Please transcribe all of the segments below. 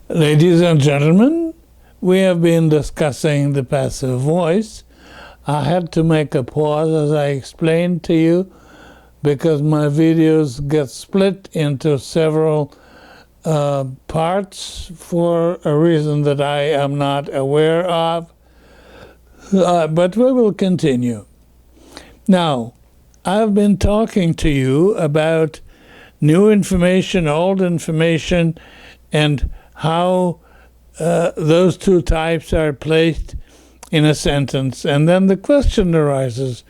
Ladies and gentlemen, we have been discussing the passive voice. I had to make a pause as I explained to you because my videos get split into several parts for a reason that I am not aware of. But we will continue. Now, I've been talking to you about new information, old information, and how those two types are placed in a sentence. And then the question arises,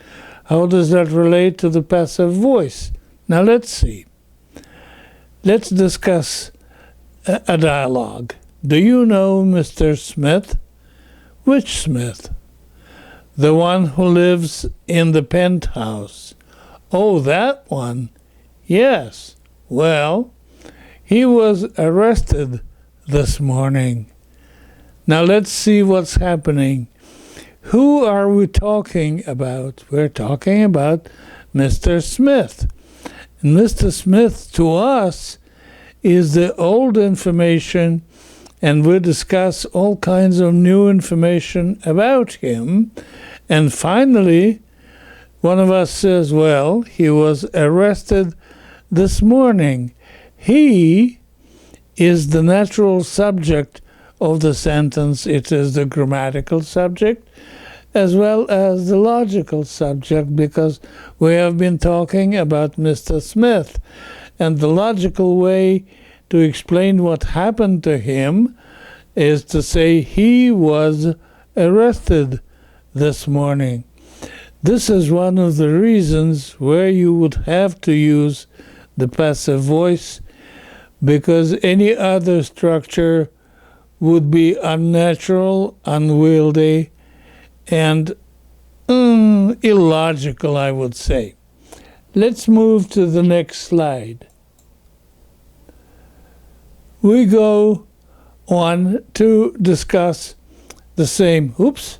how does that relate to the passive voice? Now let's see. Let's discuss a dialogue. Do you know Mr. Smith? Which Smith? The one who lives in the penthouse. Oh, that one? Yes. Well, he was arrested this morning. Now let's see what's happening. Who are we talking about? We're talking about Mr. Smith. And Mr. Smith, to us, is the old information, and we discuss all kinds of new information about him. And finally, one of us says, well, he was arrested this morning. He is the natural subject of the sentence. It is the grammatical subject as well as the logical subject, because we have been talking about Mr. Smith. And the logical way to explain what happened to him is to say he was arrested this morning. This is one of the reasons where you would have to use the passive voice, because any other structure would be unnatural, unwieldy, and illogical, I would say. Let's move to the next slide. We go on to discuss the same. Oops,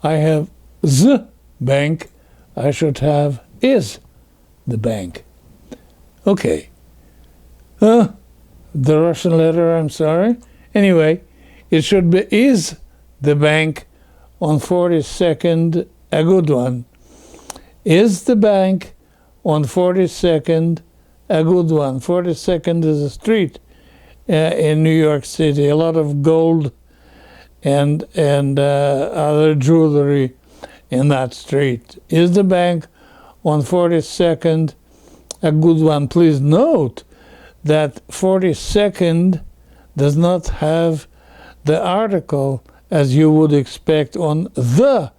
I have the bank. I should have is the bank. Okay. The Russian letter, I'm sorry. Anyway, it should be is the bank on 42nd, a good one. Is the bank on 42nd a good one? 42nd is a street in New York City. A lot of gold and other jewelry in that street. Is the bank on 42nd a good one? Please note that 42nd does not have the article as you would expect on the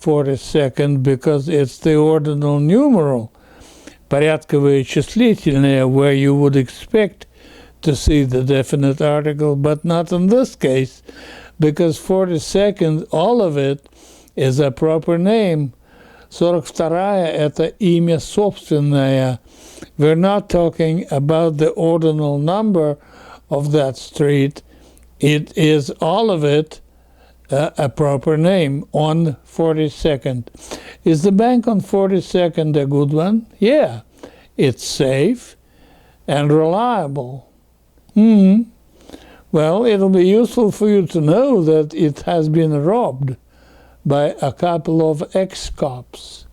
42nd, because it's the ordinal numeral, порядковое числительное, where you would expect to see the definite article, but not in this case, because 42nd, all of it, is a proper name. 42-я – это имя собственное. We're not talking about the ordinal number of that street. It is all of it a proper name on 42nd. Is the bank on 42nd a good one? Yeah, it's safe and reliable. Well, it'll be useful for you to know that it has been robbed by a couple of ex-cops.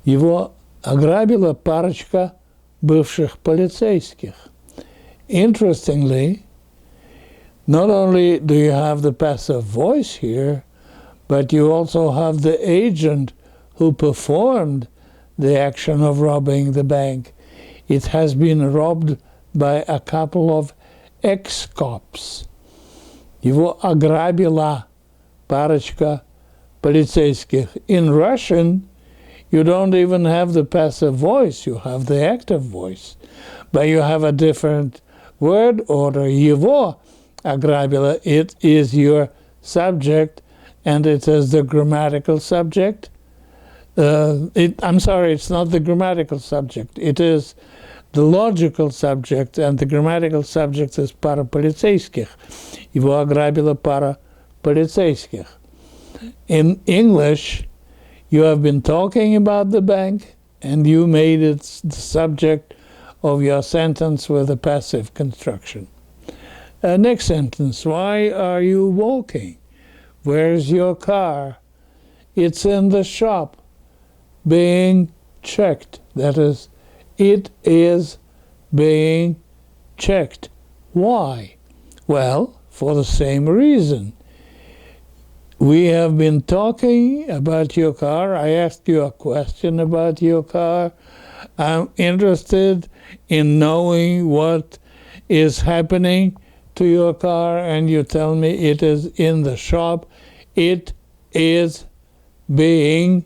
Его ограбила парочка бывших полицейских. Interestingly, not only do you have the passive voice here, but you also have the agent who performed the action of robbing the bank. It has been robbed by a couple of ex-cops. Его ограбила парочка полицейских. In Russian, you don't even have the passive voice, you have the active voice. But you have a different word order. Его ограбила, it is your subject, and it is the grammatical subject. I'm sorry, it's not the grammatical subject. It is the logical subject, and the grammatical subject is пара полицейских. Его ограбила пара полицейских. In English, you have been talking about the bank, and you made it the subject of your sentence with a passive construction. Next sentence. Why are you walking? Where's your car? It's in the shop, being checked. That is, it is being checked. Why? Well, for the same reason. We have been talking about your car. I asked you a question about your car. I'm interested in knowing what is happening to your car, and you tell me it is in the shop. It is being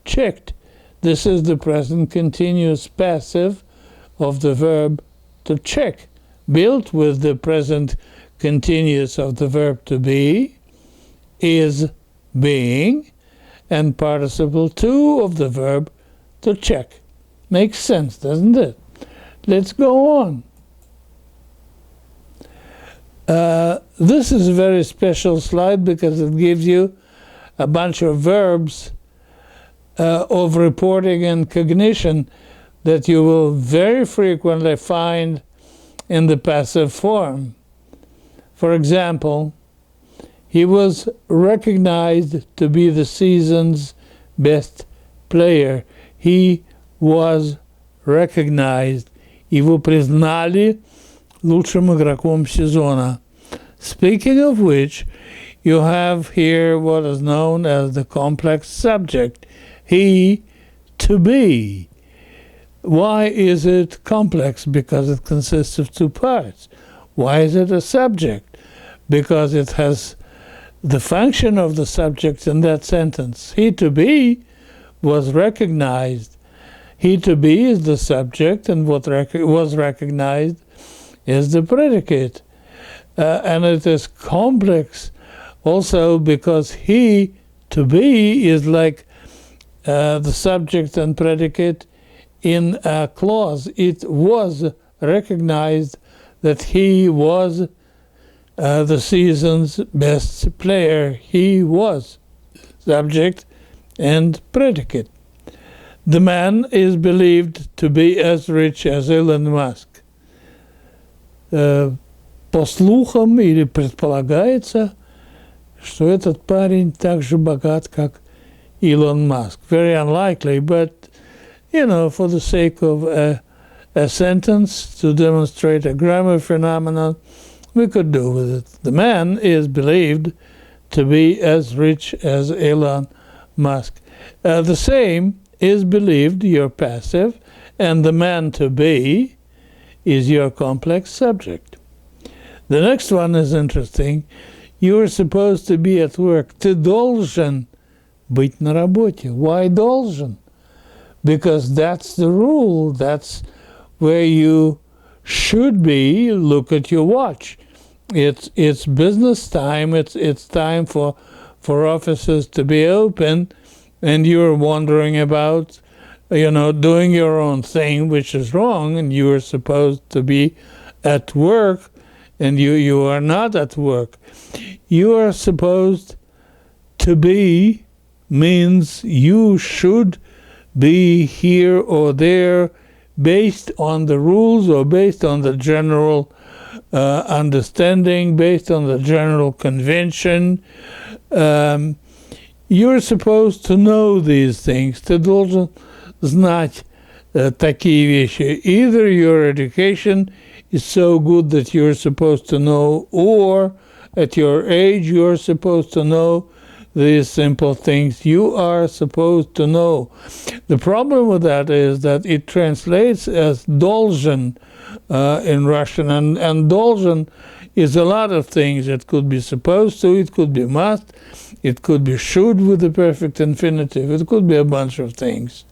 checked. This is the present continuous passive of the verb to check, built with the present continuous of the verb to be, is being, and participle 2 of the verb to check. Makes sense, doesn't it? Let's go on. This is a very special slide because it gives you a bunch of verbs of reporting and cognition that you will very frequently find in the passive form. For example, he was recognized to be the season's best player. He was recognized. Его признали лучшим игроком сезона. Speaking of which, you have here what is known as the complex subject. He, to be. Why is it complex? Because it consists of 2 parts. Why is it a subject? Because it has the function of the subject in that sentence. He, to be, was recognized. He, to be, is the subject, and what was recognized is the predicate. And it is complex also because he, to be, is like the subject and predicate in a clause. It was recognized that he was the season's best player. He was subject and predicate. The man is believed to be as rich as Elon Musk. По слухам или предполагается, что этот парень так же богат, как Elon Musk. Very unlikely, but, for the sake of a sentence to demonstrate a grammar phenomenon, we could do with it. The man is believed to be as rich as Elon Musk. The same is believed, your passive, and the man to be is your complex subject. The next one is interesting. You are supposed to be at work. Ты должен быть на работе. Why должен? Because that's the rule. That's where you should be. Look at your watch. It's business time. It's time for offices to be open, and you're wondering about, doing your own thing, which is wrong, and you are supposed to be at work, and you are not at work. You are supposed to be means you should be here or there based on the rules or based on the general understanding, based on the general convention. You're supposed to know these things. Ты должен знать такие вещи. Either your education is so good that you're supposed to know, or at your age you're supposed to know these simple things. You are supposed to know. The problem with that is that it translates as должен in Russian, and должен is a lot of things. It could be supposed to, it could be must, it could be should with the perfect infinitive, it could be a bunch of things.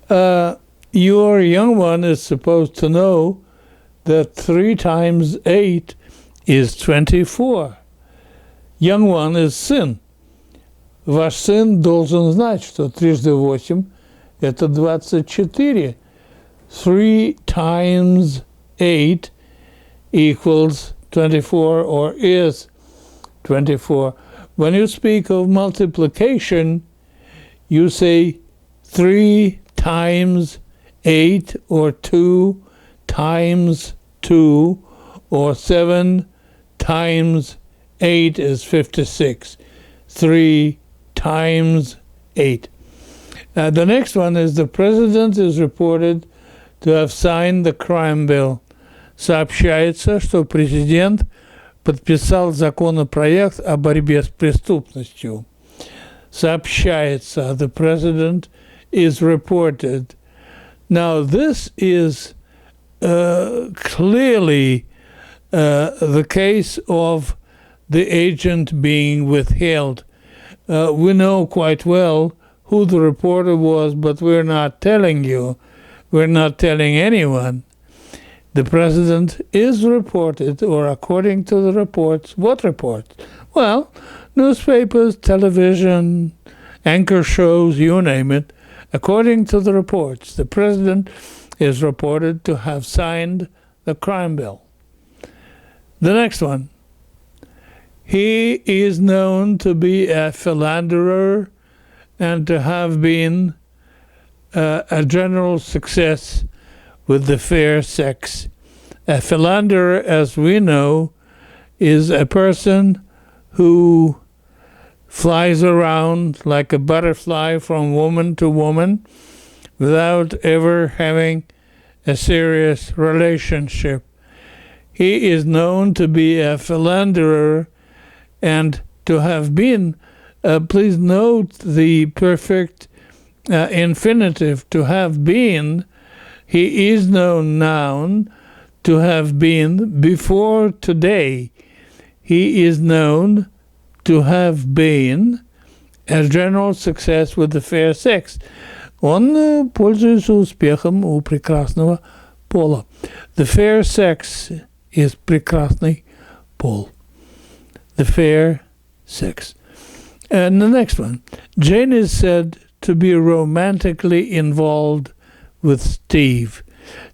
Your young one is supposed to know that 3 times 8 is 24. Young one is сын. Ваш сын должен знать, что 3 × 8 – это 24. 3 times 8 equals 24 or is 24. When you speak of multiplication, you say 3 times 8 or 2 times 2 or 7 times 8 is 56. 3 times 8. The next one is the president is reported to have signed the crime bill. Сообщается, что президент подписал законопроект о борьбе с преступностью. Сообщается, the president is reported. Now this is clearly the case of the agent being withheld. We know quite well who the reporter was, but we're not telling you. We're not telling anyone. The president is reported, or according to the reports. What reports? Well, newspapers, television, anchor shows, you name it. According to the reports, the president is reported to have signed the crime bill. The next one. He is known to be a philanderer and to have been a general success with the fair sex. A philanderer, as we know, is a person who flies around like a butterfly from woman to woman without ever having a serious relationship. He is known to be a philanderer and to have been, please note the perfect infinitive, to have been. He is known noun to have been before today. He is known to have been a general success with the fair sex. Он пользуется успехом у прекрасного пола. The fair sex is прекрасный пол. The fair sex. And the next one. Jane is said to be romantically involved with Steve.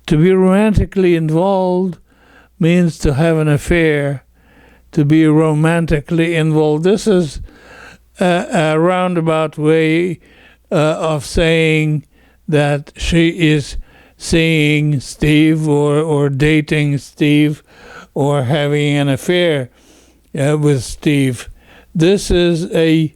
To be romantically involved means to have an affair, to be romantically involved. This is a roundabout way of saying that she is seeing Steve or dating Steve or having an affair with Steve. This is a